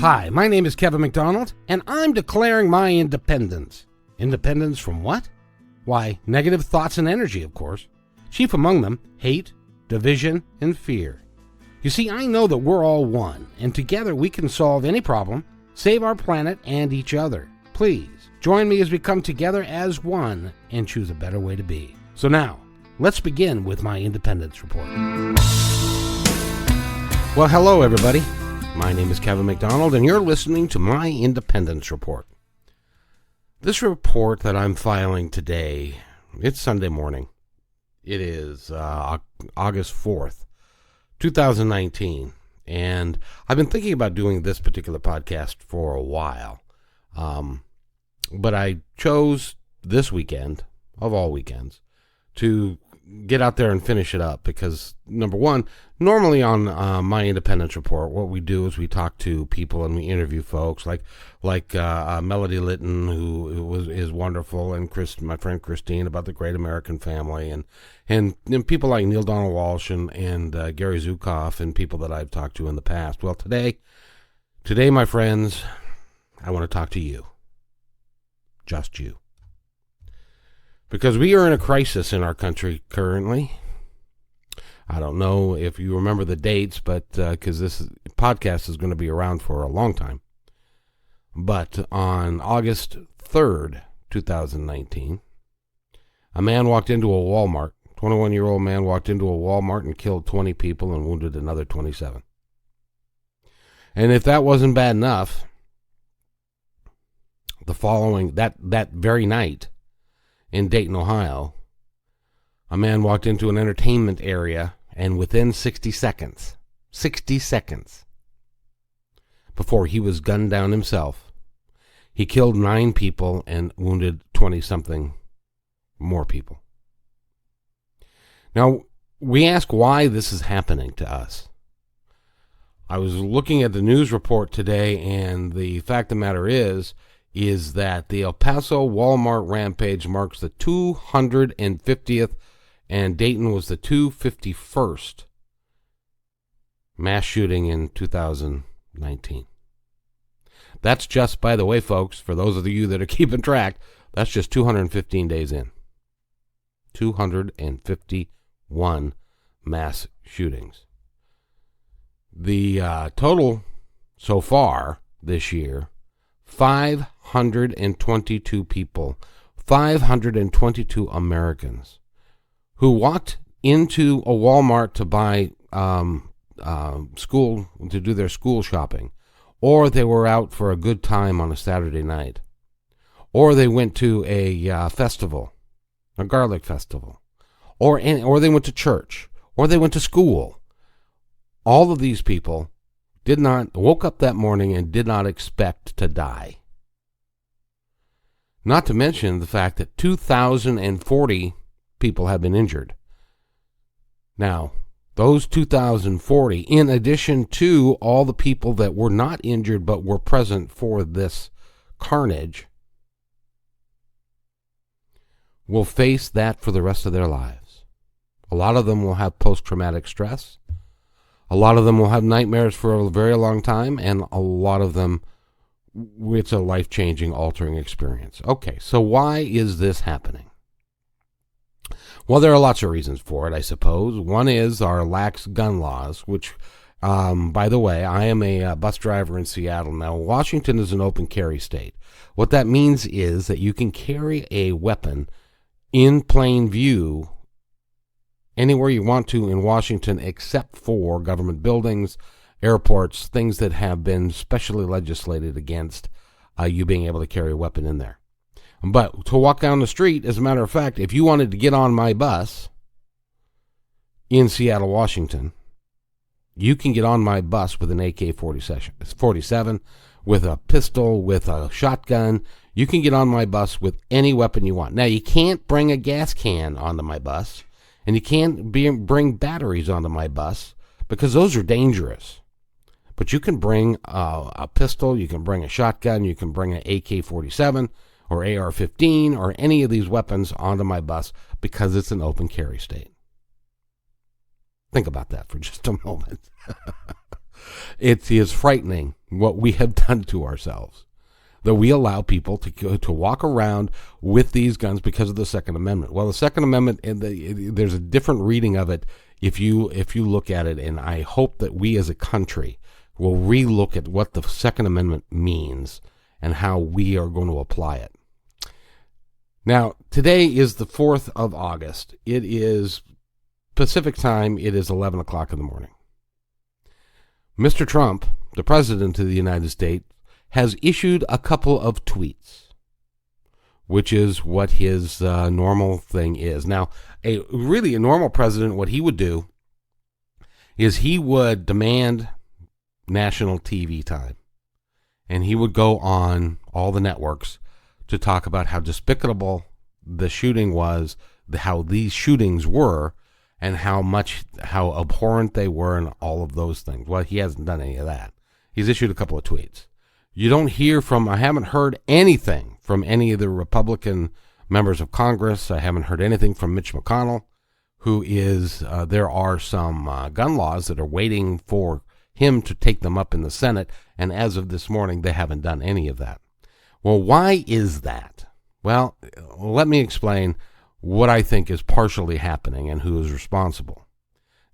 Hi, my name is Kevin McDonald, and I'm declaring my independence. Independence from what? Why, negative thoughts and energy, of course. Chief among them, hate, division, and fear. You see, I know that we're all one, and together we can solve any problem, save our planet and each other. Please, join me as we come together as one and choose a better way to be. So now, let's begin with my Independence Report. Well, hello everybody. My name is Kevin McDonald, and you're listening to my Independence Report. This report that I'm filing today, it's Sunday morning. It is August 4th, 2019, and I've been thinking about doing this particular podcast for a while, but I chose this weekend, of all weekends, to get out there and finish it up because, number one, normally on my Independence Report, what we do is we talk to people and we interview folks like Melody Litton, who is wonderful, and my friend Christine about the Great American Family, and people like Neil Donald Walsh and Gary Zukoff and people that I've talked to in the past. Well, today, my friends, I want to talk to you. Just you. Because we are in a crisis in our country currently. I don't know if you remember the dates, but because this podcast is going to be around for a long time. But on August 3rd, 2019, a man walked into a Walmart. 21-year-old man walked into a Walmart and killed 20 people and wounded another 27. And if that wasn't bad enough, that very night, in Dayton, Ohio, a man walked into an entertainment area, and within 60 seconds, before he was gunned down himself, he killed 9 people and wounded 20-something more people. Now, we ask why this is happening to us. I was looking at the news report today, and the fact of the matter is that the El Paso Walmart rampage marks the 250th, and Dayton was the 251st mass shooting in 2019. That's just, by the way, folks, for those of you that are keeping track, that's just 215 days in. 251 mass shootings. The total so far this year, 522 people, 522 Americans who walked into a Walmart to buy to do their school shopping, or they were out for a good time on a Saturday night, or they went to a festival, a garlic festival, or they went to church, or they went to school. All of these people woke up that morning and did not expect to die. Not to mention the fact that 2,040 people have been injured. Now, those 2,040, in addition to all the people that were not injured but were present for this carnage, will face that for the rest of their lives. A lot of them will have post-traumatic stress. A lot of them will have nightmares for a very long time, and a lot of them, it's a life-changing, altering experience. Okay, so why is this happening? Well, there are lots of reasons for it, I suppose. One is our lax gun laws, which, by the way, I am a bus driver in Seattle. Now, Washington is an open carry state. What that means is that you can carry a weapon in plain view anywhere you want to in Washington except for government buildings, airports, things that have been specially legislated against you being able to carry a weapon in there. But to walk down the street, as a matter of fact, if you wanted to get on my bus in Seattle, Washington, you can get on my bus with an AK-47, with a pistol, with a shotgun. You can get on my bus with any weapon you want. Now, you can't bring a gas can onto my bus, and you can't bring batteries onto my bus because those are dangerous. But you can bring a pistol, you can bring a shotgun, you can bring an AK-47 or AR-15 or any of these weapons onto my bus because it's an open carry state. Think about that for just a moment. It is frightening what we have done to ourselves, that we allow people to walk around with these guns because of the Second Amendment. Well, the Second Amendment, there's a different reading of it if you look at it, and I hope that we as a country will relook at what the Second Amendment means and how we are going to apply it. Now, today is the 4th of August. It is Pacific time. It is 11 o'clock in the morning. Mr. Trump, the President of the United States, has issued a couple of tweets, which is what his normal thing is. Now, a normal president, what he would do is he would demand national TV time. And he would go on all the networks to talk about how despicable the shooting was, how these shootings were, and how abhorrent they were, and all of those things. Well, he hasn't done any of that. He's issued a couple of tweets. You don't hear I haven't heard anything from any of the Republican members of Congress. I haven't heard anything from Mitch McConnell, who is, there are some gun laws that are waiting for him to take them up in the Senate, and as of this morning, they haven't done any of that. Well, why is that? Well, let me explain what I think is partially happening and who is responsible.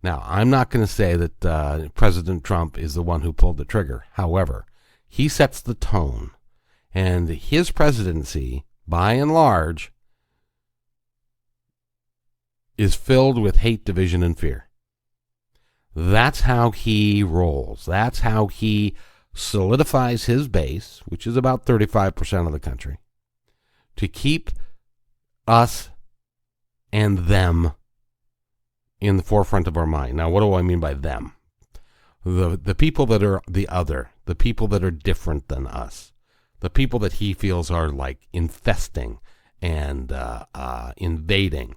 Now, I'm not going to say that President Trump is the one who pulled the trigger. However, he sets the tone, and his presidency, by and large, is filled with hate, division, and fear. That's how he rolls. That's how he solidifies his base, which is about 35% of the country, to keep us and them in the forefront of our mind. Now, what do I mean by them? The people that are the other, the people that are different than us, the people that he feels are like infesting and invading,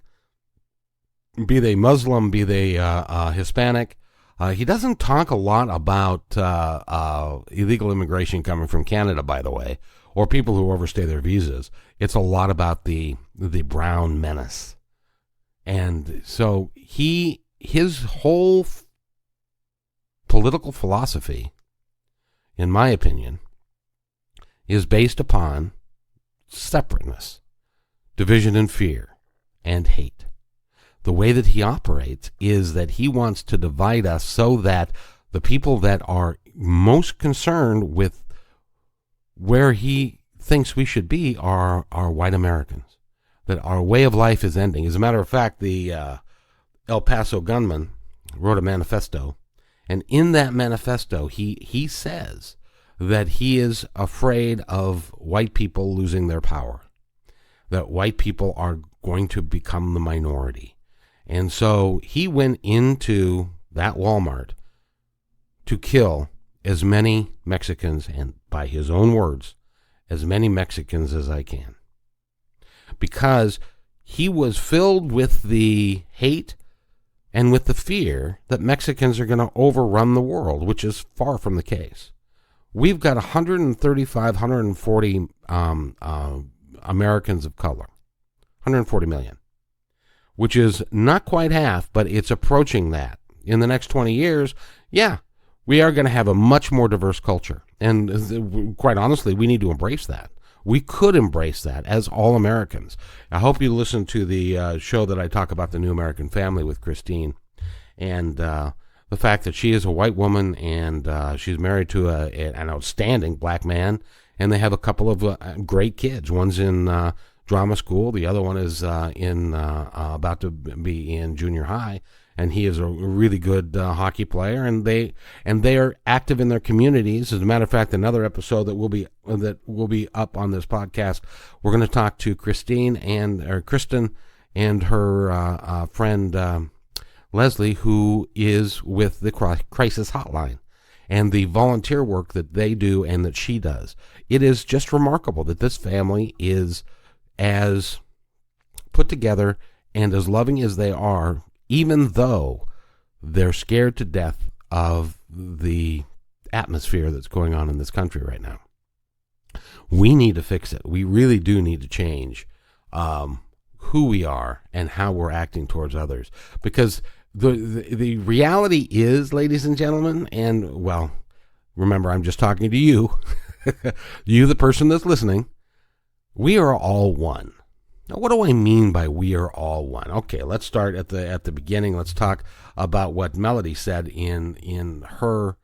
be they Muslim, be they Hispanic. He doesn't talk a lot about illegal immigration coming from Canada, by the way, or people who overstay their visas. It's a lot about the brown menace. And so his whole political philosophy, in my opinion, is based upon separateness, division and fear, and hate. The way that he operates is that he wants to divide us so that the people that are most concerned with where he thinks we should be are white Americans, that our way of life is ending. As a matter of fact, the El Paso gunman wrote a manifesto, and in that manifesto, he says that he is afraid of white people losing their power, that white people are going to become the minority. And so he went into that Walmart to kill as many Mexicans, and by his own words, as many Mexicans as I can. Because he was filled with the hate and with the fear that Mexicans are going to overrun the world, which is far from the case. We've got 135, 140 Americans of color, 140 million, which is not quite half, but it's approaching that. In the next 20 years, yeah, we are going to have a much more diverse culture. And quite honestly, we need to embrace that. We could embrace that as all Americans. I hope you listen to the show that I talk about the New American Family with Christine, and the fact that she is a white woman and she's married to an outstanding black man, and they have a couple of great kids. One's in drama school. The other one is about to be in junior high, and he is a really good hockey player. And they are active in their communities. As a matter of fact, another episode that will be up on this podcast, we're going to talk to Kristen and her friend Leslie, who is with the Crisis Hotline, and the volunteer work that they do and that she does. It is just remarkable that this family is as put together and as loving as they are, even though they're scared to death of the atmosphere that's going on in this country right now. We need to fix it. We really do need to change who we are and how we're acting towards others. Because the reality is, ladies and gentlemen, and well, remember, I'm just talking to you, you, the person that's listening, we are all one. Now, what do I mean by we are all one? Okay, let's start at the beginning. Let's talk about what Melody said in her,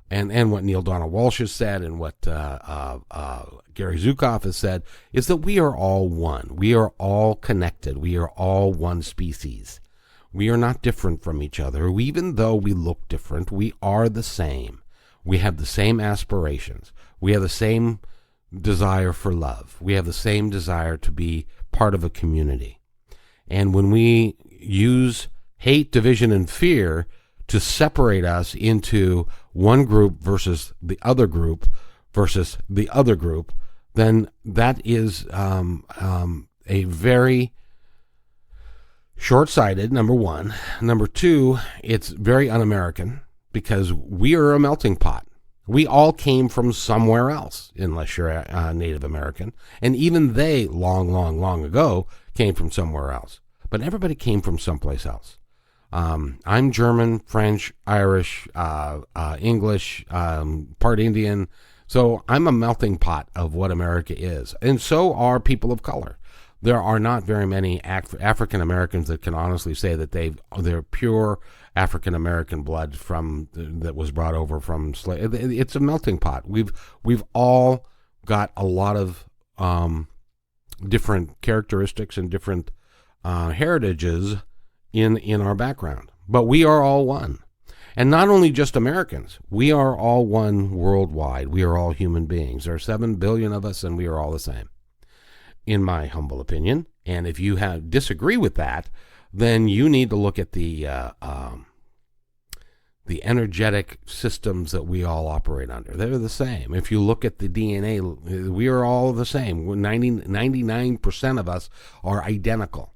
and what Neil Donald Walsh has said, and what Gary Zukav has said, is that we are all one. We are all connected. We are all one species. We are not different from each other. Even though we look different, we are the same. We have the same aspirations. We have the same desire for love. We have the same desire to be part of a community. And when we use hate, division, and fear to separate us into one group versus the other group, then that is a very short-sighted, number one. Number two, it's very un-American, because we are a melting pot. We all came from somewhere else, unless you're a Native American. And even they, long, long, long ago, came from somewhere else. But everybody came from someplace else. I'm German, French, Irish, English, part Indian. So I'm a melting pot of what America is. And so are people of color. There are not very many African Americans that can honestly say that they're pure African American blood that was brought over from slave. It's a melting pot. We've all got a lot of different characteristics and different heritages in our background, but we are all one. And not only just Americans, we are all one worldwide. We are all human beings. There are 7 billion of us, and we are all the same, in my humble opinion. And if you disagree with that, then you need to look at the energetic systems that we all operate under. They're the same. If you look at the DNA, we are all the same. 99% of us are identical.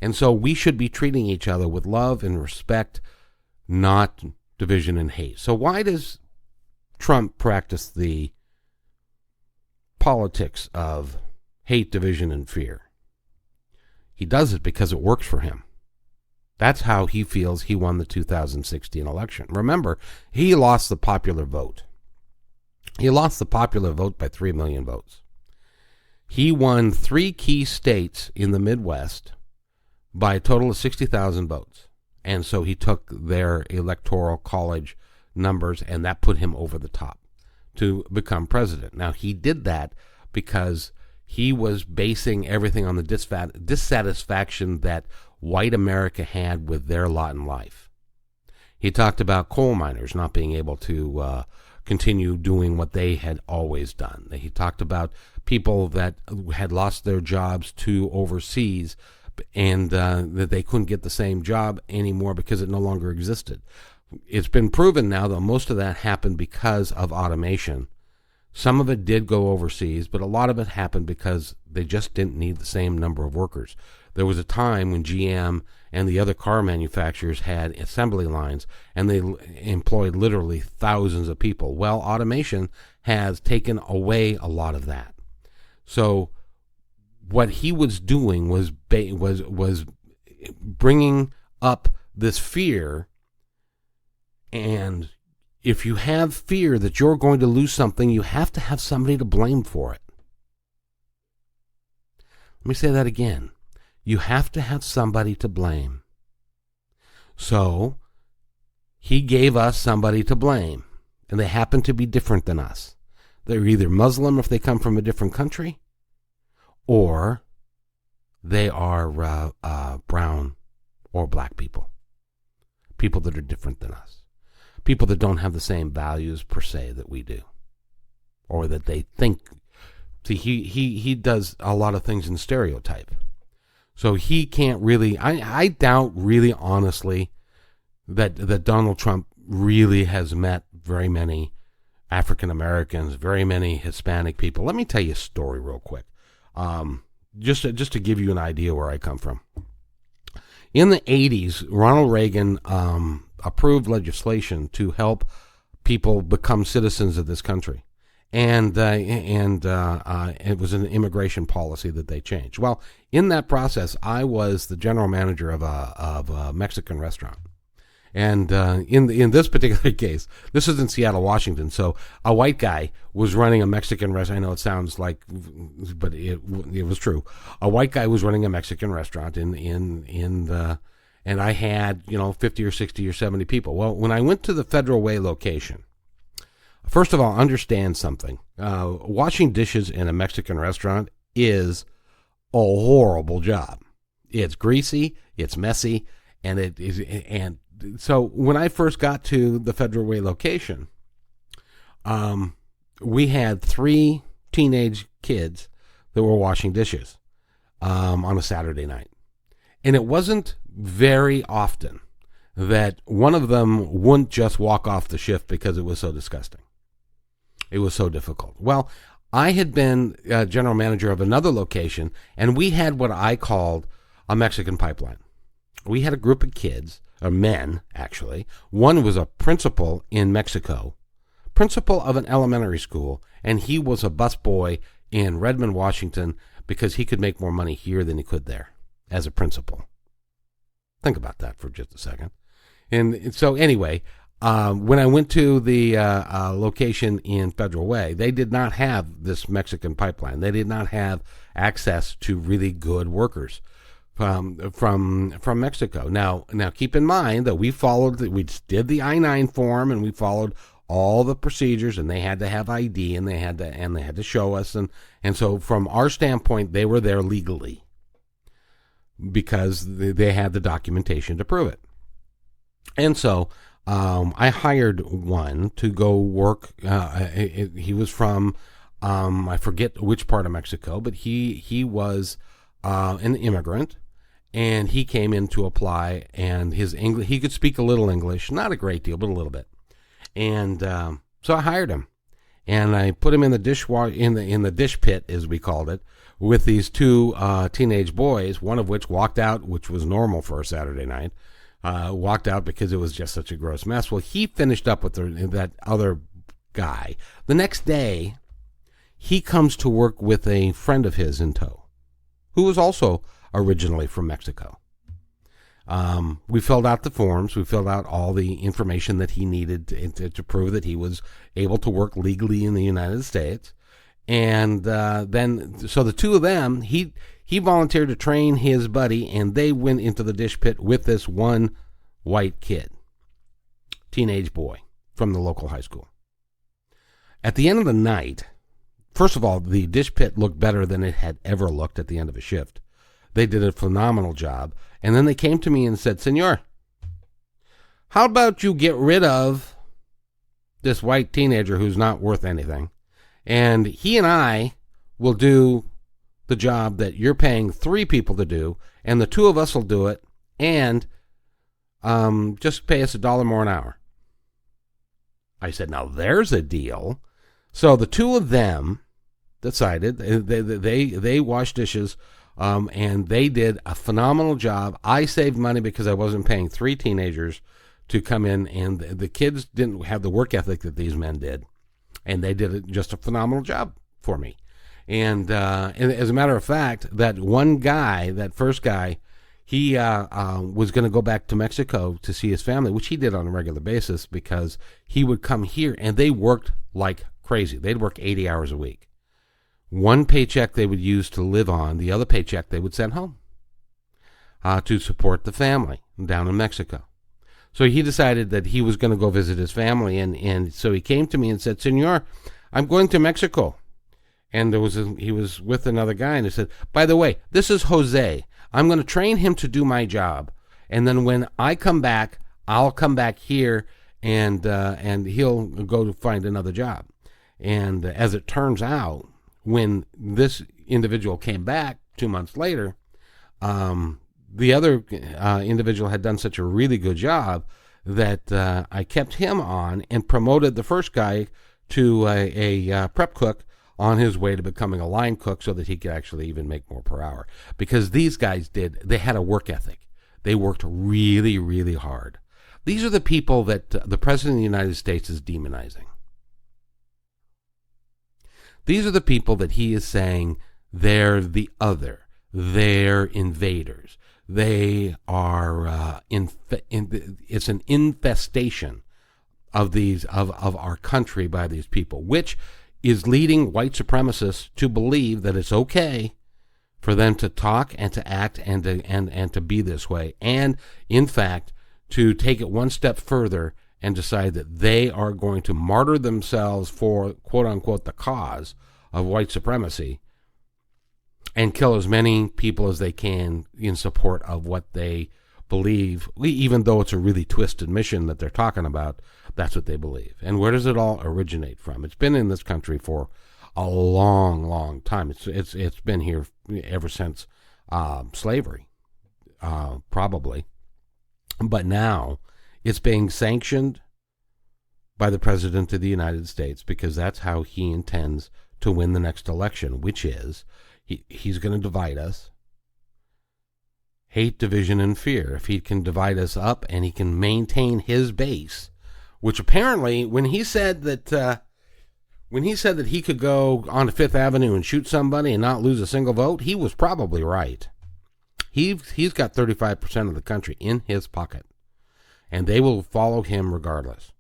And so we should be treating each other with love and respect, not division and hate. So why does Trump practice the politics of hate, division, and fear? He does it because it works for him. That's how he feels he won the 2016 election. Remember, he lost the popular vote. He lost the popular vote by 3 million votes. He won 3 key states in the Midwest by a total of 60,000 votes. And so he took their electoral college numbers, and that put him over the top to become president. Now, he did that because he was basing everything on the dissatisfaction that white America had with their lot in life. He talked about coal miners not being able to continue doing what they had always done. He talked about people that had lost their jobs to overseas, and that they couldn't get the same job anymore because it no longer existed. It's been proven now that most of that happened because of automation. Some of it did go overseas, but a lot of it happened because they just didn't need the same number of workers. There was a time when GM and the other car manufacturers had assembly lines, and they employed literally thousands of people. Well, automation has taken away a lot of that. So what he was doing was bringing up this fear, and if you have fear that you're going to lose something, you have to have somebody to blame for it. Let me say that again. You have to have somebody to blame. So he gave us somebody to blame, and they happen to be different than us. They're either Muslim if they come from a different country, or they are brown or black people that are different than us, people that don't have the same values per se that we do, or that they think. See, he does a lot of things in stereotype, so he can't really. I doubt really honestly that Donald Trump really has met very many African Americans, very many Hispanic people. Let me tell you a story real quick. Just to give you an idea where I come from. In the 80s, Ronald Reagan approved legislation to help people become citizens of this country. And it was an immigration policy that they changed. Well, in that process, I was the general manager of a Mexican restaurant. And in this particular case, this is in Seattle, Washington. So a white guy was running a Mexican restaurant. I know it sounds like, but it was true. A white guy was running a Mexican restaurant and I had 50 or 60 or 70 people. Well, when I went to the Federal Way location, first of all, understand something. Washing dishes in a Mexican restaurant is a horrible job. It's greasy, it's messy, and so when I first got to the Federal Way location, we had 3 teenage kids that were washing dishes on a Saturday night. And it wasn't very often that one of them wouldn't just walk off the shift because it was so disgusting. It was so difficult. Well, I had been general manager of another location, and we had what I called a Mexican pipeline. We had a group of kids, or men, actually. One was a principal in Mexico, principal of an elementary school, and he was a busboy in Redmond, Washington, because he could make more money here than he could there as a principal. Think about that for just a second. And so anyway, when I went to the location in Federal Way, they did not have this Mexican pipeline. They did not have access to really good workers from Mexico. Now keep in mind that we did the I-9 form, and we followed all the procedures, and they had to have ID, and they had to show us, and so from our standpoint, they were there legally because they had the documentation to prove it. And so I hired one to go work. He was from I forget which part of Mexico, but he was an immigrant. And he came in to apply, and his English, he could speak a little English, not a great deal, but a little bit. And so I hired him, and I put him in the in the dish pit, as we called it, with these 2 teenage boys, one of which walked out, which was normal for a Saturday night, walked out because it was just such a gross mess. Well, he finished up with that other guy. The next day, he comes to work with a friend of his in tow, who was also originally from Mexico. We filled out the forms. We filled out all the information that he needed to prove that he was able to work legally in the United States. And then, so the 2 of them, he volunteered to train his buddy, and they went into the dish pit with this one white kid, teenage boy from the local high school. At the end of the night, first of all, the dish pit looked better than it had ever looked at the end of a shift. They did a phenomenal job. And then they came to me and said, "Senor, how about you get rid of this white teenager who's not worth anything, and he and I will do the job that you're paying 3 people to do, and the 2 of us will do it, and just pay us $1 more an hour." I said, "Now there's a deal." So the 2 of them decided they washed dishes. And they did a phenomenal job. I saved money because I wasn't paying 3 teenagers to come in, and the kids didn't have the work ethic that these men did, and they did just a phenomenal job for me. And as a matter of fact, that one guy, that first guy, he was going to go back to Mexico to see his family, which he did on a regular basis because he would come here, and they worked like crazy. They'd work 80 hours a week. One paycheck they would use to live on, the other paycheck they would send home to support the family down in Mexico. So he decided that he was going to go visit his family, and so he came to me and said, "Senor, I'm going to Mexico." And he was with another guy, and he said, "By the way, this is Jose. I'm going to train him to do my job, and then when I come back, I'll come back here, and he'll go to find another job." And as it turns out, when this individual came back 2 months later, the other individual had done such a really good job that I kept him on and promoted the first guy to a prep cook on his way to becoming a line cook so that he could actually even make more per hour. Because these guys they had a work ethic. They worked really, really hard. These are the people that the President of the United States is demonizing. These are the people that he is saying they're the other. They're invaders. They are it's an infestation of these of our country by these people, which is leading white supremacists to believe that it's okay for them to talk and to act and to be this way, and in fact to take it one step further and decide that they are going to martyr themselves for quote unquote the cause of white supremacy and kill as many people as they can in support of what they believe, even though it's a really twisted mission that they're talking about. That's what they believe. And where does it all originate from? It's been in this country for a long, long time. It's been here ever since slavery, probably. But now it's being sanctioned by the President of the United States because that's how he intends to win the next election, which is he's going to divide us. Hate, division, and fear. If he can divide us up and he can maintain his base, which apparently when he said that he could go on to Fifth Avenue and shoot somebody and not lose a single vote, he was probably right. He's got 35% of the country in his pocket, and they will follow him regardless.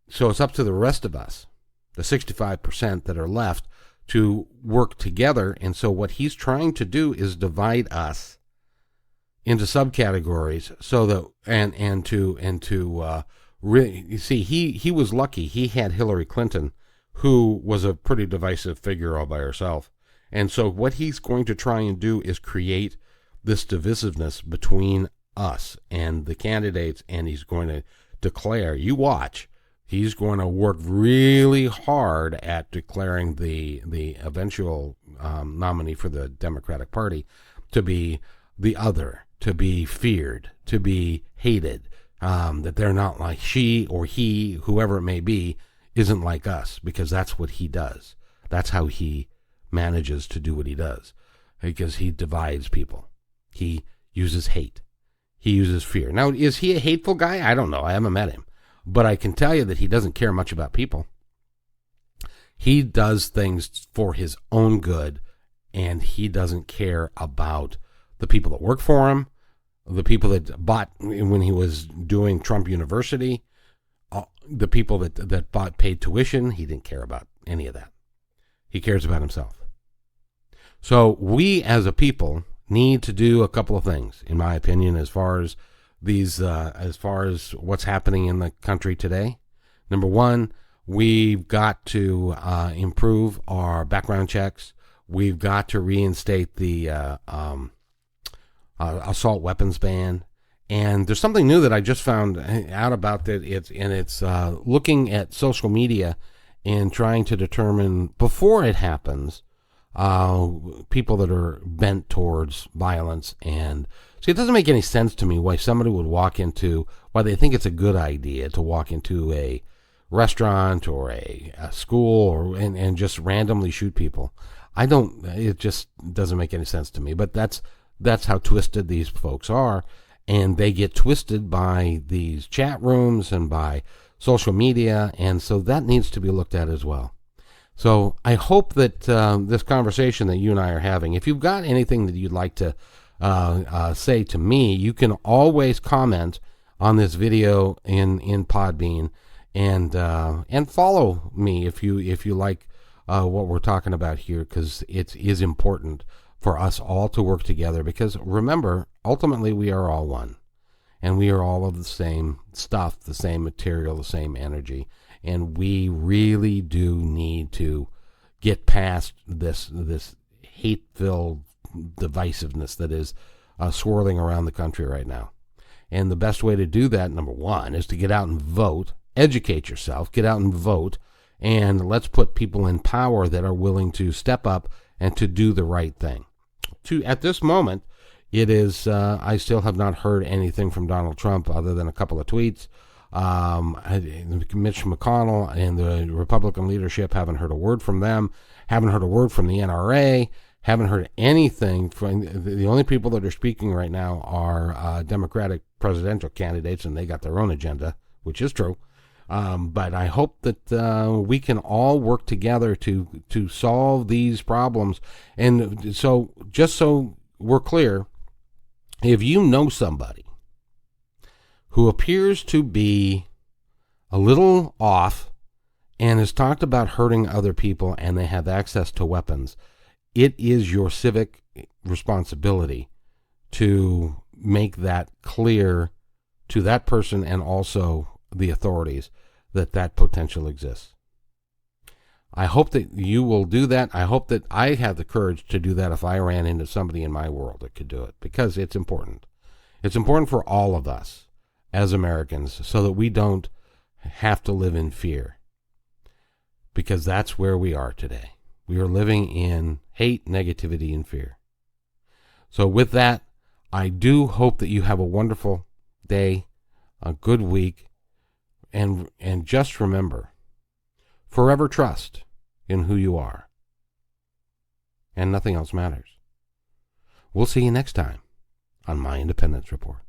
So it's up to the rest of us, the 65% that are left, to work together. And so what he's trying to do is divide us into subcategories, so that and to really, you see, he was lucky. He had Hillary Clinton, who was a pretty divisive figure all by herself. And so what he's going to try and do is create this divisiveness between us and the candidates, and he's going to declare, you watch, he's going to work really hard at declaring the eventual nominee for the Democratic Party to be the other, to be feared, to be hated, that they're not like she or he, whoever it may be, isn't like us, because that's what he does. That's how he manages to do what he does, because he divides people. He uses hate. He uses fear. Now, is he a hateful guy? I don't know. I haven't met him. But I can tell you that he doesn't care much about people. He does things for his own good, and he doesn't care about the people that work for him, the people that bought when he was doing Trump University, the people that bought paid tuition. He didn't care about any of that. He cares about himself. So we as a people need to do a couple of things, in my opinion, as far as what's happening in the country today. Number one, we've got to improve our background checks. We've got to reinstate the assault weapons ban. And there's something new that I just found out about that. It's looking at social media and trying to determine before it happens, people that are bent towards violence. And see, it doesn't make any sense to me why somebody would why they think it's a good idea to walk into a restaurant or a school and just randomly shoot people. It just doesn't make any sense to me. But that's how twisted these folks are. And they get twisted by these chat rooms and by social media. And so that needs to be looked at as well. So I hope that this conversation that you and I are having, if you've got anything that you'd like to say to me, you can always comment on this video in Podbean and follow me if you like what we're talking about here, because it is important for us all to work together, because remember, ultimately we are all one, and we are all of the same stuff, the same material, the same energy, and we really do need to get past this hate-filled divisiveness that is swirling around the country right now. And the best way to do that, number one, is to get out and vote, educate yourself, get out and vote, and let's put people in power that are willing to step up and to do the right thing. At this moment, it is, I still have not heard anything from Donald Trump other than a couple of tweets. Mitch McConnell and the Republican leadership, haven't heard a word from them, haven't heard a word from the NRA, haven't heard anything from the only people that are speaking right now are Democratic presidential candidates, and they got their own agenda, which is true. But I hope that we can all work together to solve these problems. And so, just so we're clear, If you know somebody who appears to be a little off and has talked about hurting other people and they have access to weapons, it is your civic responsibility to make that clear to that person and also the authorities that that potential exists. I hope that you will do that. I hope that I have the courage to do that if I ran into somebody in my world that could do it, because it's important. It's important for all of us as Americans so that we don't have to live in fear, because that's where we are today. We are living in hate, negativity, and fear. So with that, I do hope that you have a wonderful day, a good week, and just remember, forever trust in who you are, and nothing else matters. We'll see you next time on My Independence Report.